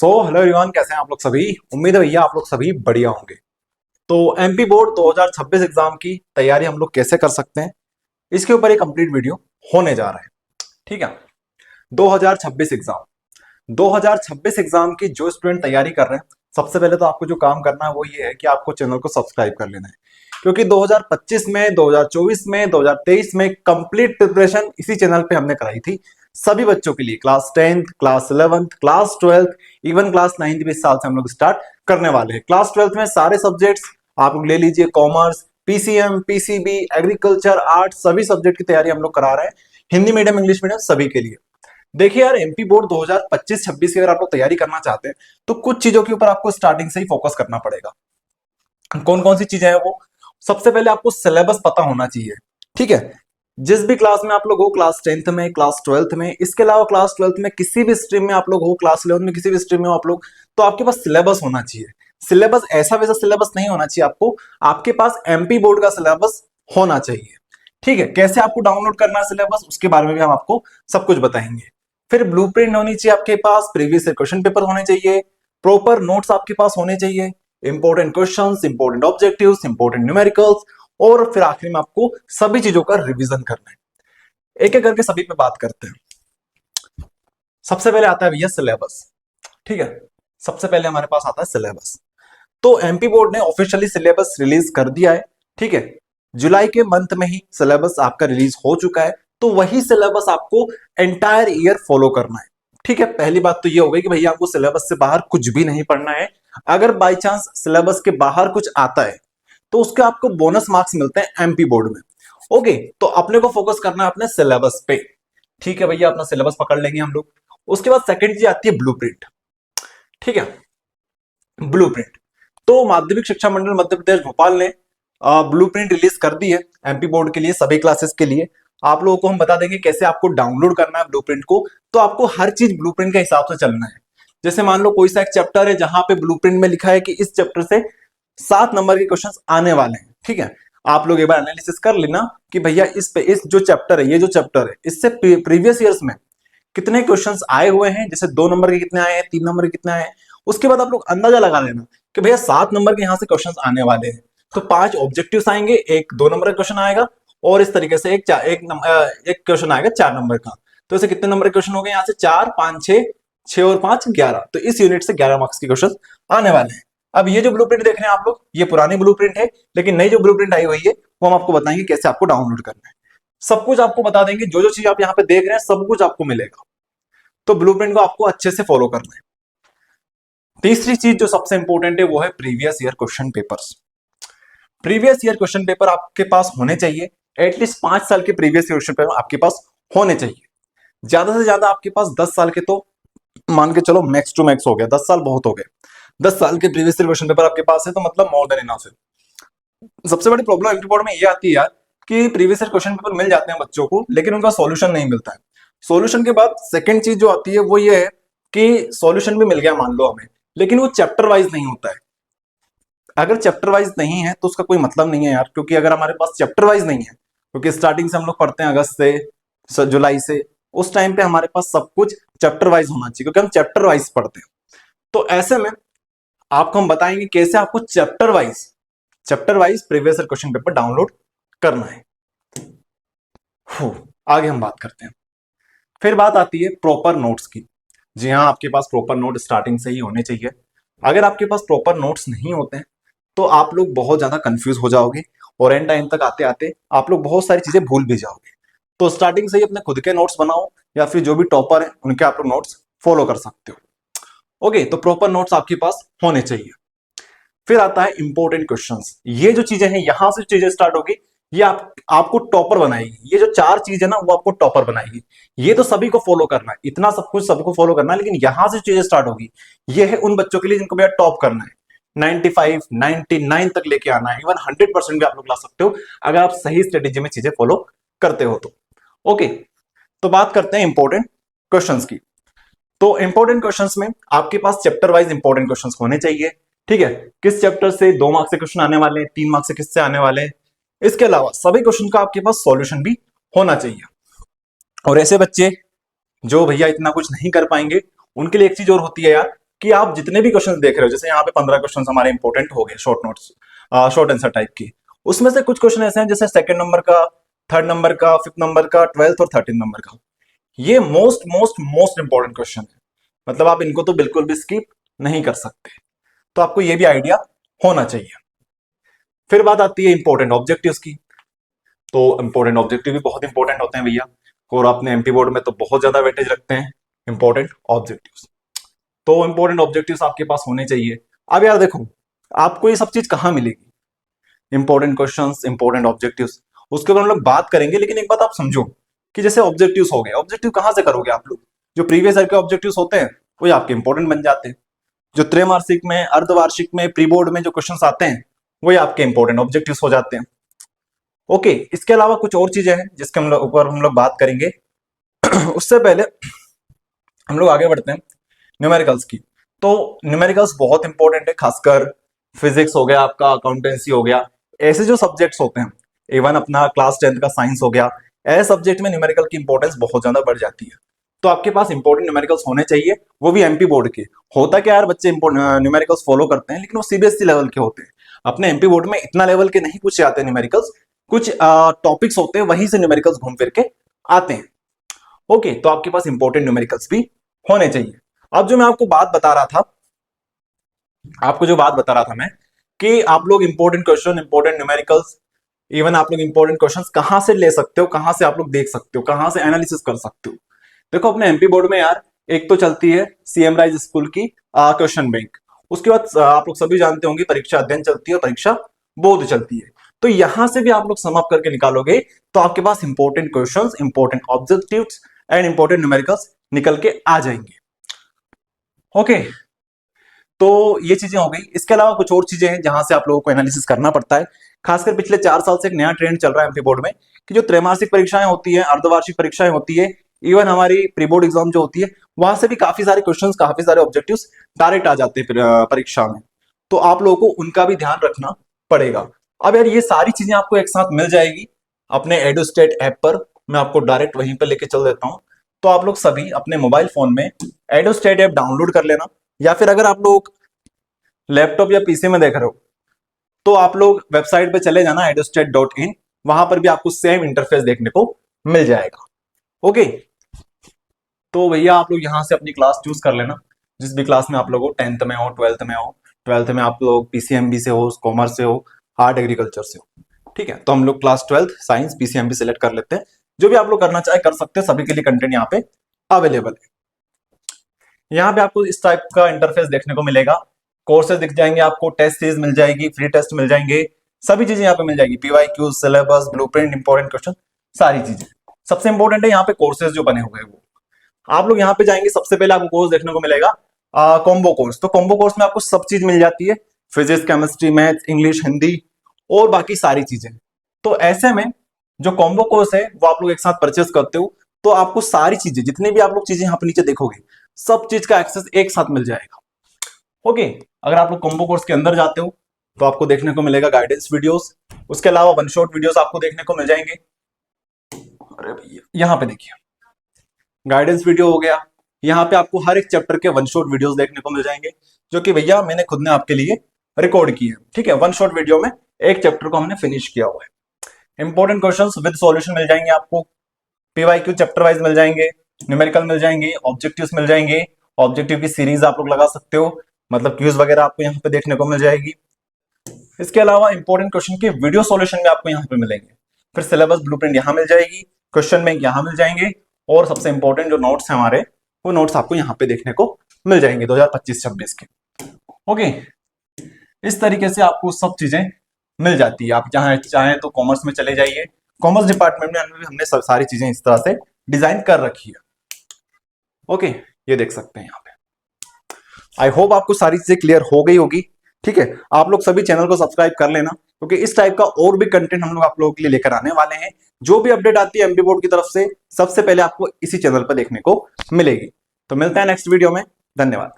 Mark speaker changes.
Speaker 1: Hello everyone, कैसे हैं आप लोग सभी। उम्मीद है भैया आप लोग सभी बढ़िया होंगे। तो एमपी बोर्ड 2026 एग्जाम की तैयारी हम लोग कैसे कर सकते हैं, इसके ऊपर एक कंप्लीट वीडियो होने जा रहा है। ठीक है। 2026 एग्जाम 2026 एग्जाम की जो स्टूडेंट तैयारी कर रहे हैं, सबसे पहले तो आपको जो काम करना है वो ये है कि आपको चैनल को सब्सक्राइब कर लेना है, क्योंकि 2025 में, 2024 में, 2023 में कंप्लीट प्रिपरेशन इसी चैनल पे हमने कराई थी सभी बच्चों के लिए। Class 10th, class 11th, class 12th, even class 9th भी इस साल से हम लोग स्टार्ट करने वाले हैं। क्लास 12th में सारे सब्जेक्ट्स आप लोग ले लीजिए, commerce, PCM, PCB, agriculture, art, सभी सब्जेक्ट की तैयारी हम लोग करा रहे हैं, हिंदी मीडियम, इंग्लिश मीडियम, सभी के लिए। देखिए यार, एमपी बोर्ड 2025-26 की अगर आप लोग तैयारी करना चाहते हैं तो कुछ चीजों के ऊपर आपको स्टार्टिंग से ही फोकस करना पड़ेगा। कौन कौन सी चीजें हैं वो? सबसे पहले आपको सिलेबस पता होना चाहिए। ठीक है। जिस भी क्लास में आप लोग हो, क्लास 10th में, क्लास 12th में, इसके अलावा क्लास 12th में किसी भी स्ट्रीम में आप लोग हो, क्लास 11th में किसी भी स्ट्रीम में हो आप लोग, तो आपके पास सिलेबस होना चाहिए। सिलेबस ऐसा वैसा सिलेबस नहीं होना चाहिए आपको, आपके पास एमपी बोर्ड का सिलेबस होना चाहिए। ठीक है। कैसे आपको डाउनलोड करना है सिलेबस, उसके बारे में भी हम आपको सब कुछ बताएंगे। फिर ब्लूप्रिंट होनी चाहिए आपके पास, प्रीवियस क्वेश्चन पेपर होने चाहिए, प्रॉपर नोट्स आपके पास होने चाहिए, important questions, important objectives, important numericals, और फिर आखिरी में आपको सभी चीजों का रिवीजन करना है। एक एक करके सभी पे बात करते हैं। सबसे पहले आता है भैया सिलेबस। ठीक है। सबसे पहले हमारे पास आता है सिलेबस। तो एमपी बोर्ड ने ऑफिशियली सिलेबस रिलीज कर दिया है। ठीक है। जुलाई के मंथ में ही सिलेबस आपका रिलीज हो चुका है, तो वही सिलेबस आपको एंटायर ईयर फॉलो करना है। ठीक है। पहली बात तो ये हो गई कि भैया आपको सिलेबस से बाहर कुछ भी नहीं पढ़ना है। अगर बाई चांस सिलेबस के बाहर कुछ आता है तो उसके आपको बोनस मार्क्स मिलते हैं एमपी बोर्ड में। ओके, तो अपने को फोकस करना है अपने सिलेबस पे। ठीक है भैया, अपना सिलेबस पकड़ लेंगे हम लोग। उसके बाद सेकंड चीज आती है ब्लूप्रिंट। ठीक है। ब्लूप्रिंट, तो माध्यमिक शिक्षा मंडल मध्य प्रदेश भोपाल ने ब्लूप्रिंट रिलीज कर दी है एमपी बोर्ड के लिए, सभी क्लासेस के लिए। आप लोगों को हम बता देंगे कैसे आपको डाउनलोड करना है ब्लूप्रिंट को। तो आपको हर चीज ब्लूप्रिंट के हिसाब से चलना है। जैसे मान लो कोई सा एक चैप्टर है जहां पे ब्लूप्रिंट में लिखा है कि इस चैप्टर से 7 नंबर के क्वेश्चंस आने वाले हैं। ठीक है। आप लोग एक बार एनालिसिस कर लेना कि भैया इस जो चैप्टर है, ये जो चैप्टर है, इससे प्रीवियस ईयर्स में कितने क्वेश्चंस आए हुए हैं, जैसे 2 नंबर के कितने आए हैं, 3 नंबर के कितने आए हैं। उसके बाद आप लोग अंदाजा लगा लेना कि भैया 7 नंबर के यहां से क्वेश्चंस आने वाले हैं, तो 5 ऑब्जेक्टिव्स आएंगे, एक 2 नंबर का क्वेश्चन आएगा, और इस तरीके से एक क्वेश्चन आएगा 4 नंबर का। तो ऐसे कितने नंबर के क्वेश्चन हो गए यहाँ से? 4, 5, 6, 6 और 5 11। तो इस यूनिट से 11 मार्क्स के क्वेश्चन आने वाले हैं। अब ये जो ब्लूप्रिंट देख रहे हैं आप लोग, ये पुरानी ब्लूप्रिंट है, लेकिन नई जो ब्लूप्रिंट आई हुई है वो हम आपको बताएंगे कैसे आपको डाउनलोड करना है। सब कुछ आपको बता देंगे, जो जो चीज आप यहाँ पे देख रहे हैं सब कुछ आपको मिलेगा। तो ब्लूप्रिंट को आपको अच्छे से फॉलो करना है। तीसरी चीज जो सबसे इंपॉर्टेंट है वो है previous year question papers. Previous year question paper आपके पास होने चाहिए। एटलीस्ट 5 साल के प्रीवियस ईयर क्वेश्चन पेपर आपके पास होने चाहिए। ज्यादा से ज्यादा आपके पास 10 साल के, तो मान के चलो मैक्स टू मैक्स हो गया, 10 साल बहुत हो गए। 10 साल के प्रीवियस ईयर क्वेश्चन पेपर आपके पास है तो मतलब मोर देन इनफ है। सबसे बड़ी प्रॉब्लम एमपी बोर्ड में ये आती है यार कि प्रीवियस ईयर क्वेश्चन पेपर मिल जाते हैं बच्चों को, लेकिन उनका सॉल्यूशन नहीं मिलता है। सॉल्यूशन के बाद सेकंड चीज जो आती है वो ये है कि सॉल्यूशन भी मिल गया मान लो हमें, लेकिन वो चैप्टर वाइज नहीं होता है। अगर चैप्टर वाइज नहीं है तो उसका कोई मतलब नहीं है यार, क्योंकि अगर हमारे पास चैप्टर वाइज नहीं है, क्योंकि स्टार्टिंग से हम लोग पढ़ते हैं अगस्त से जुलाई से, उस टाइम पे हमारे पास सब कुछ चैप्टर वाइज होना चाहिए, क्योंकि हम चैप्टर वाइज पढ़ते हैं। तो ऐसे में आपको हम बताएंगे कैसे आपको chapter wise previous year question paper download करना है। आगे हम बात करते हैं। फिर बात आती है प्रॉपर नोट्स की। जी हाँ, आपके पास प्रॉपर नोट स्टार्टिंग से ही होने चाहिए। अगर आपके पास प्रॉपर नोट्स नहीं होते हैं तो आप लोग बहुत ज्यादा कंफ्यूज हो जाओगे, और एंड टाइम तक आते आते आप लोग बहुत सारी चीजें भूल भी जाओगे। तो स्टार्टिंग से ही अपने खुद के नोट्स बनाओ, या फिर जो भी टॉपर है उनके आप लोग नोट्स फॉलो कर सकते हो। ओके, तो प्रॉपर नोट्स आपके पास होने चाहिए। फिर आता है इंपॉर्टेंट क्वेश्चंस। ये जो चीजें हैं, यहां से चीजें स्टार्ट होगी, ये आपको टॉपर बनाएगी। ये जो 4 चीज है ना वो आपको टॉपर बनाएगी। ये तो सभी को फॉलो करना है, इतना सब कुछ सबको फॉलो करना है, लेकिन यहां से चीजें स्टार्ट होगी, ये है उन बच्चों के लिए जिनको भैया टॉप करना है। 95, 99 तक लेके आना है, इवन 100% भी आप लोग ला सकते हो अगर आप सही स्ट्रेटेजी में चीजें फॉलो करते हो तो। ओके, तो बात करते हैं इंपॉर्टेंट क्वेश्चंस की। तो इंपॉर्टेंट क्वेश्चंस में आपके पास चैप्टर वाइज इंपॉर्टेंट क्वेश्चंस होने चाहिए। ठीक है। किस चैप्टर से 2 मार्क्स से क्वेश्चन आने वाले हैं, 3 मार्क्स से किससे आने वाले हैं। इसके अलावा सभी क्वेश्चन का आपके पास सॉल्यूशन भी होना चाहिए। और ऐसे बच्चे जो भैया इतना कुछ नहीं कर पाएंगे, उनके लिए एक चीज और होती है यार कि आप जितने भी क्वेश्चन देख रहे हो, जैसे यहाँ पे 15 क्वेश्चन हमारे इंपॉर्टेंट हो गए short notes, short answer type की, उसमें से कुछ क्वेश्चन ऐसे हैं जैसे सेकंड नंबर का, थर्ड नंबर का, फिफ्थ नंबर का, 12th और 13 नंबर का, ये most most most important question है, मतलब आप इनको तो बिल्कुल भी स्किप नहीं कर सकते। तो आपको ये भी आइडिया होना चाहिए। फिर बात आती है इंपॉर्टेंट ऑब्जेक्टिव्स की। तो इंपॉर्टेंट ऑब्जेक्टिव भी बहुत इंपॉर्टेंट होते हैं भैया, और अपने एमपी बोर्ड में तो बहुत ज्यादा वेटेज रखते हैं इंपॉर्टेंट ऑब्जेक्टिव्स। तो इंपॉर्टेंट ऑब्जेक्टिव्स आपके पास होने चाहिए। अब यार देखो, आपको ये सब चीज कहाँ मिलेगी, इंपॉर्टेंट क्वेश्चंस, इंपॉर्टेंट ऑब्जेक्टिव्स, उसके ऊपर हम लोग बात करेंगे। लेकिन एक बात आप समझो कि जैसे ऑब्जेक्टिव्स हो गए, ऑब्जेक्टिव कहां से करोगे आप लोग, जो प्रीवियस ईयर के ऑब्जेक्टिव्स होते हैं वो आपके इंपॉर्टेंट बन जाते हैं। जो त्रैमासिक में, अर्धवार्षिक में, प्री बोर्ड में जो क्वेश्चंस आते हैं वो आपके इंपॉर्टेंट ऑब्जेक्टिव्स हो जाते हैं। ओके, इसके अलावा कुछ और चीजें हैं जिसके ऊपर हम लोग बात करेंगे। उससे पहले हम लोग आगे बढ़ते हैं न्यूमेरिकल्स की। तो न्यूमेरिकल्स बहुत इंपॉर्टेंट है, खासकर फिजिक्स हो गया आपका, अकाउंटेंसी हो गया, ऐसे जो सब्जेक्ट्स होते हैं, इवन अपना क्लास 10th का साइंस हो गया, ऐसे सब्जेक्ट में न्यूमेरिकल की इंपॉर्टेंस बहुत ज्यादा बढ़ जाती है। तो आपके पास इंपॉर्टेंट न्यूमेरिकल्स होने चाहिए, वो भी एमपी बोर्ड के। होता क्या यार, बच्चे न्यूमेरिकल्स फॉलो करते हैं लेकिन वो सीबीएसई लेवल के होते हैं। अपने एमपी बोर्ड में इतना लेवल के नहीं पूछे जाते न्यूमेरिकल्स, कुछ टॉपिक्स होते हैं वहीं से न्यूमेरिकल्स घूम फिर के आते हैं। ओके, तो आपके पास इंपॉर्टेंट न्यूमेरिकल्स भी होने चाहिए। अब जो मैं आपको बात बता रहा था, आपको जो बात बता रहा था मैं, कि आप लोग important question, important numericals, even आप लोग इंपॉर्टेंट क्वेश्चंस कहां से ले सकते हो, कहां से आप लोग देख सकते हो, कहां से एनालिसिस कर सकते हो। देखो अपने एमपी बोर्ड में यार एक तो चलती है सीएम राइज स्कूल की क्वेश्चन बैंक, उसके बाद आप लोग सभी जानते होंगे परीक्षा अध्ययन चलती है, परीक्षा बोध चलती है। तो यहां से भी आप लोग सम अप करके निकालोगे तो आपके पास important questions, important objectives and important numericals निकल के आ जाएंगे। ओके, तो ये चीजें हो गई। इसके अलावा कुछ और चीजें हैं जहां से आप लोगों को एनालिसिस करना पड़ता है। खासकर पिछले 4 साल से एक नया ट्रेंड चल रहा है एमपी बोर्ड में कि जो त्रैमासिक परीक्षाएं होती है, अर्धवार्षिक परीक्षाएं होती है, इवन हमारी प्री बोर्ड एग्जाम जो होती है, वहां से भी काफी सारे क्वेश्चंस, काफी सारे ऑब्जेक्टिव्स डायरेक्ट आ जाते हैं परीक्षा में। तो आप लोगों को उनका भी ध्यान रखना पड़ेगा। अब यार ये सारी चीजें आपको एक साथ मिल जाएगी अपने एडुस्टेट ऐप पर, मैं आपको डायरेक्ट वहीं पर लेके चल देता हूँ। तो आप लोग सभी अपने मोबाइल फोन में एडुस्टेट ऐप डाउनलोड कर लेना, या फिर अगर आप लोग लैपटॉप या पीसी में देख रहे हो तो आप लोग वेबसाइट पे चले जाना edustat.in, वहां पर भी आपको सेम इंटरफेस देखने को मिल जाएगा। ओके, तो भैया आप लोग यहां से अपनी क्लास चूज कर लेना, जिस भी क्लास में आप लोग हो, 10th में हो, 12th में हो, 12th में आप लोग पीसीएमबी से हो, कॉमर्स से हो, आर्ट एग्रीकल्चर से हो। ठीक है, तो हम लोग class 12th science PCMB select कर लेते हैं। जो भी आप लोग करना चाहे कर सकते हैं, सभी के लिए कंटेंट यहाँ पे अवेलेबल है। यहाँ पे आपको इस टाइप का इंटरफेस देखने को मिलेगा, कोर्सेज दिख जाएंगे आपको, टेस्ट सीरीज मिल जाएगी, फ्री टेस्ट मिल जाएंगे, सभी चीजें यहाँ पे मिल जाएगी, PYQ, syllabus, blueprint, important question, सारी चीजें। सबसे इंपॉर्टेंट है यहाँ पे कोर्सेज जो बने हुए हैं वो आप लोग यहाँ पे जाएंगे, सबसे पहले आपको कोर्स देखने को मिलेगा कॉम्बो कोर्स। तो कॉम्बो कोर्स में आपको सब चीज मिल जाती है, physics, chemistry, maths, English, Hindi और बाकी सारी चीजें। तो ऐसे में जो कॉम्बो कोर्स है वो आप लोग एक साथ परचेस करते हो तो आपको सारी चीजें, जितनी भी आप लोग चीजें यहाँ पे नीचे देखोगे, सब चीज का एक्सेस एक साथ मिल जाएगा। ओके, अगर आप लोग कॉम्बो कोर्स के अंदर जाते हो तो आपको देखने को मिलेगा गाइडेंस वीडियोस, उसके अलावा वन शॉट वीडियोस आपको देखने को मिल जाएंगे। अरे भैया यहाँ पे देखिए, गाइडेंस वीडियो हो गया, यहाँ पे आपको हर एक चैप्टर के वन शॉट वीडियोस देखने को मिल जाएंगे, जो कि भैया मैंने खुद ने आपके लिए रिकॉर्ड किए हैं। ठीक है, वन शॉट वीडियो में एक चैप्टर को हमने फिनिश किया हुआ है। इंपॉर्टेंट क्वेश्चंस विद सॉल्यूशन मिल जाएंगे आपको, पीवाईक्यू चैप्टर वाइज मिल जाएंगे, न्यूमेरिकल मिल जाएंगे, ऑब्जेक्टिव्स मिल जाएंगे, ऑब्जेक्टिव की सीरीज आप लोग लगा सकते हो, मतलब क्यूज वगैरह आपको यहाँ पे देखने को मिल जाएगी। इसके अलावा इंपॉर्टेंट क्वेश्चन के वीडियो सॉल्यूशन भी आपको यहाँ पे मिलेंगे, फिर सिलेबस ब्लूप्रिंट यहाँ मिल जाएगी, क्वेश्चन बैंक यहाँ मिल जाएंगे, और सबसे इंपॉर्टेंट जो नोट्स हैं हमारे, वो नोट्स आपको यहाँ पे देखने को मिल जाएंगे 2025-26 के। ओके, इस तरीके से आपको सब चीजें मिल जाती है। आप जहां चाहें तो कॉमर्स में चले जाइए, कॉमर्स डिपार्टमेंट में हमने सारी चीजें इस तरह से डिजाइन कर रखी है। ओके, ये देख सकते हैं यहाँ पे। आई होप आपको सारी चीजें क्लियर हो गई होगी। ठीक है, आप लोग सभी चैनल को सब्सक्राइब कर लेना, क्योंकि इस टाइप का और भी कंटेंट हम लोग आप लोगों के लिए लेकर आने वाले हैं। जो भी अपडेट आती है एमपी बोर्ड की तरफ से सबसे पहले आपको इसी चैनल पर देखने को मिलेगी। तो मिलते हैं नेक्स्ट वीडियो में, धन्यवाद।